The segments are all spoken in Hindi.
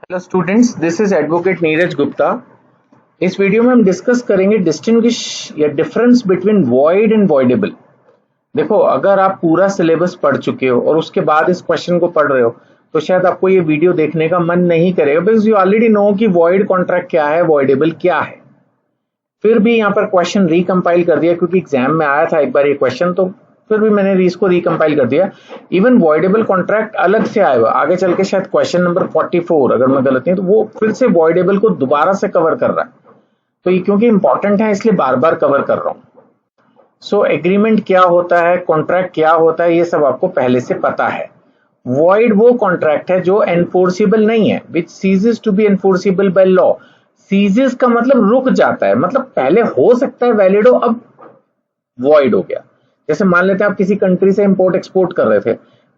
Hello students, this is advocate Neeraj Gupta. इस वीडियो में हम डिस्कस करेंगे डिस्टिंग्विश या difference between void and voidable. देखो, अगर आप पूरा सिलेबस पढ़ चुके हो और उसके बाद इस क्वेश्चन को पढ़ रहे हो तो शायद आपको ये वीडियो देखने का मन नहीं करेगा, बिकॉज यू ऑलरेडी नो कि वॉइड कॉन्ट्रैक्ट क्या है, वॉइडेबल क्या है। फिर भी यहाँ पर क्वेश्चन रिकम्पाइल कर दिया क्योंकि एग्जाम में आया था एक बार ये क्वेश्चन, तो फिर भी मैंने इसको रिकम्पाइल कर दिया। इवन वॉइडेबल कॉन्ट्रैक्ट अलग से आया हुआ, आगे चल के शायद क्वेश्चन नंबर 44 अगर मैं गलत नहीं तो वो फिर से वॉइडेबल को दोबारा से कवर कर रहा है। तो ये क्योंकि इंपॉर्टेंट है इसलिए बार बार कवर कर रहा हूँ। सो एग्रीमेंट क्या होता है, कॉन्ट्रैक्ट क्या होता है, ये सब आपको पहले से पता है। वॉइड वो कॉन्ट्रैक्ट है जो एनफोर्सिबल नहीं है, which ceases to be enforceable by law. Ceases का मतलब रुक जाता है, मतलब पहले हो सकता है वैलिड हो, अब वॉइड हो गया। जैसे मान लेते हैं आप किसी कंट्री से इंपोर्ट एक्सपोर्ट कर रहे थे,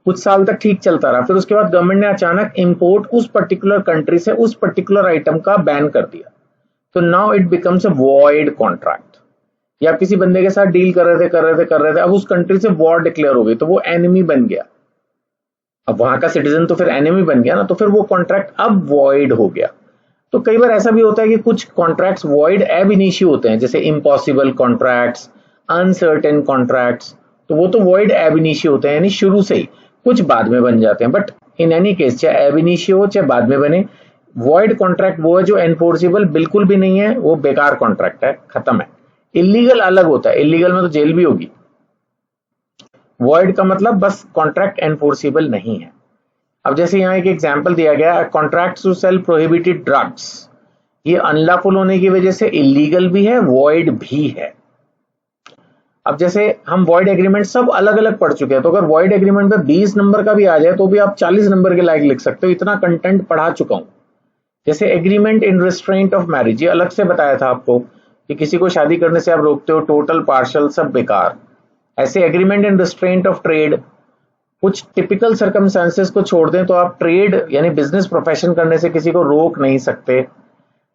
कुछ साल तक ठीक चलता रहा, फिर उसके बाद गवर्नमेंट ने अचानक इंपोर्ट उस पर्टिकुलर कंट्री से उस पर्टिकुलर आइटम का बैन कर दिया, तो now it becomes a void contract. या आप किसी बंदे के साथ डील कर रहे थे, अब उस कंट्री से वॉर डिक्लेयर हो गई तो वो एनिमी बन गया, अब वहां का सिटीजन तो फिर एनिमी बन गया ना, तो फिर वो कॉन्ट्रैक्ट अब वॉइड हो गया। तो कई बार ऐसा भी होता है कि कुछ कॉन्ट्रैक्ट्स वॉइड एब इनिशियो होते हैं, जैसे इम्पॉसिबल कॉन्ट्रैक्ट्स, अनसर्टेन कॉन्ट्रैक्ट्स, तो वो तो वॉइड एब इनिशियो होते हैं, यानी शुरू से ही, कुछ बाद में बन जाते हैं। बट इन एनी केस, चाहे एब इनिशियो हो चाहे बाद में बने, वॉइड कॉन्ट्रैक्ट वो है जो एनफोर्सिबल बिल्कुल भी नहीं है, वो बेकार कॉन्ट्रैक्ट है, खत्म है। इलीगल अलग होता है, इलीगल में तो जेल भी होगी। वॉइड का मतलब बस कॉन्ट्रैक्ट एनफोर्सिबल नहीं है। अब जैसे यहाँ एक एग्जाम्पल दिया गया, contract to sell prohibited drugs, ये अनलॉफुल होने की वजह से इलीगल भी है, वॉइड भी है। अब जैसे हम वॉइड एग्रीमेंट सब अलग अलग पढ़ चुके हैं, तो अगर वॉइड एग्रीमेंट में 20 नंबर का भी आ जाए तो भी आप 40 नंबर के लायक लिख सकते हो, इतना कंटेंट पढ़ा चुका हूं। जैसे agreement in restraint of marriage, ये अलग से बताया था आपको कि किसी को शादी करने से आप रोकते हो, टोटल पार्शल सब बेकार। ऐसे agreement in restraint of trade, कुछ टिपिकल सर्कमस्टेंसेस को छोड़ दें तो आप ट्रेड यानी बिजनेस प्रोफेशन करने से किसी को रोक नहीं सकते।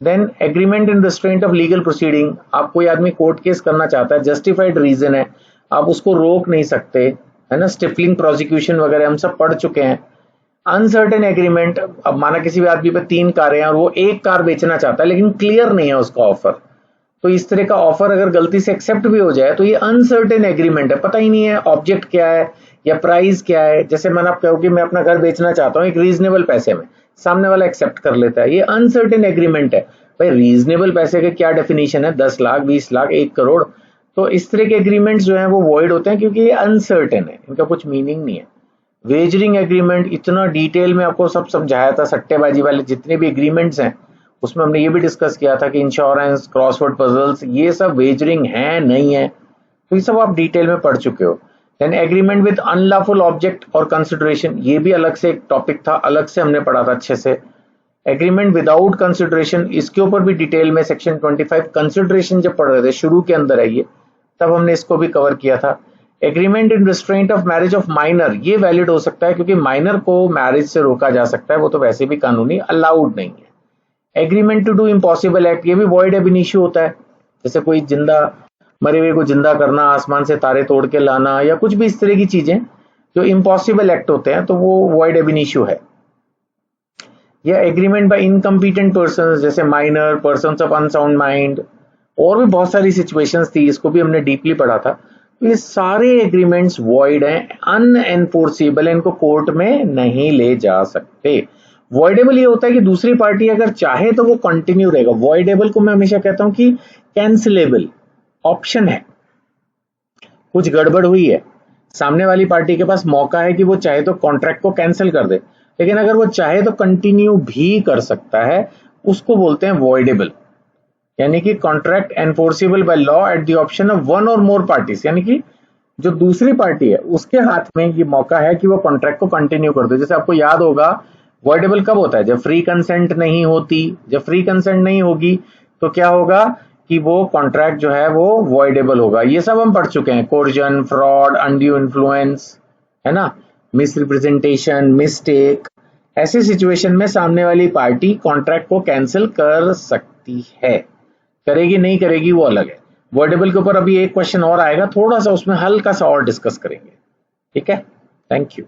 Then agreement in restraint of legal proceeding, आप कोई आदमी कोर्ट केस करना चाहता है, जस्टिफाइड रीजन है, आप उसको रोक नहीं सकते, है ना, स्टिफलिंग प्रोसिक्यूशन वगैरह हम सब पढ़ चुके हैं। अनसर्टेन एग्रीमेंट, अब माना किसी भी आदमी पे 3 कारें हैं और वो एक कार बेचना चाहता है लेकिन क्लियर नहीं है उसका ऑफर, तो इस तरह का ऑफर अगर गलती से एक्सेप्ट भी हो जाए तो ये अनसर्टेन एग्रीमेंट है, पता ही नहीं है ऑब्जेक्ट क्या है या प्राइस क्या है। जैसे मैंने आप कहो कि मैं अपना घर बेचना चाहता हूँ एक रीजनेबल पैसे में, सामने वाला एक्सेप्ट कर लेता है, ये अनसर्टेन एग्रीमेंट है। भाई रीजनेबल पैसे के क्या डेफिनेशन है, 10 लाख 20 लाख 1 करोड़, तो इस तरह के एग्रीमेंट्स जो है वो वॉइड होते हैं क्योंकि ये अनसर्टेन है, इनका कुछ मीनिंग नहीं है। वेजरिंग एग्रीमेंट, इतना डिटेल में आपको सब समझाया था, सट्टेबाजी वाले जितने भी एग्रीमेंट्स हैं उसमें हमने ये भी डिस्कस किया था कि इंश्योरेंस, क्रॉसवर्ड पजल्स, ये सब वेजरिंग है नहीं है, तो ये सब आप डिटेल में पढ़ चुके हो। Then agreement with unlawful object और कंसिडरेशन, ये भी अलग से एक टॉपिक था, अलग से हमने पढ़ा था अच्छे से। एग्रीमेंट विदाउट कंसिडरेशन, इसके ऊपर भी डिटेल में सेक्शन 25 कंसिडरेशन जब पढ़ रहे थे, शुरू के अंदर है ये, तब हमने इसको भी कवर किया था। Agreement in restraint of marriage of minor, ये वैलिड हो सकता है क्योंकि माइनर को मैरिज से रोका जा सकता है, वो तो वैसे भी कानूनी अलाउड नहीं है। Agreement to do impossible act, ये भी वॉइड एब इनिशियो होता है, जैसे कोई जिंदा मरे हुए को जिंदा करना, आसमान से तारे तोड़ के लाना, या कुछ भी इस तरह की चीजें जो इम्पॉसिबल एक्ट होते हैं, तो वो वॉइड एब इनिशियो है। या एग्रीमेंट बाय इनकम्पिटेंट पर्सन, जैसे minor, persons of unsound mind, और भी बहुत सारी सिचुएशंस थी, इसको भी हमने डीपली पढ़ा था। तो ये सारे एग्रीमेंट्स वॉइड हैं, अनएनफोर्सेबल, इनको कोर्ट में नहीं ले जा सकते। वॉइडेबल ये होता है कि दूसरी पार्टी अगर चाहे तो वो कंटिन्यू रहेगा। वॉइडेबल को मैं हमेशा कहता हूं कि कैंसिलेबल ऑप्शन है, कुछ गड़बड़ हुई है, सामने वाली पार्टी के पास मौका है कि वो चाहे तो कॉन्ट्रैक्ट को कैंसिल कर दे, लेकिन अगर वो चाहे तो कंटिन्यू भी कर सकता है, उसको बोलते हैं वॉइडेबल। यानी कि contract enforceable by law at the option of one और मोर पार्टीज, यानी कि जो दूसरी पार्टी है उसके हाथ में ये मौका है कि वो कॉन्ट्रैक्ट को कंटिन्यू कर दे। जैसे आपको याद होगा, वॉइडेबल कब होता है, जब फ्री कंसेंट नहीं होती, जब फ्री कंसेंट नहीं होगी तो क्या होगा कि वो कॉन्ट्रैक्ट जो है वो वॉइडेबल होगा। ये सब हम पढ़ चुके हैं, कोर्जन, फ्रॉड, अनड्यू इन्फ्लुएंस, है ना, मिस रिप्रेजेंटेशन, मिस्टेक, ऐसी सिचुएशन में सामने वाली पार्टी कॉन्ट्रैक्ट को कैंसिल कर सकती है। करेगी नहीं करेगी वो अलग है। वॉइडेबल के ऊपर अभी एक क्वेश्चन और आएगा, थोड़ा सा उसमें हल्का सा और डिस्कस करेंगे, ठीक है। Thank you.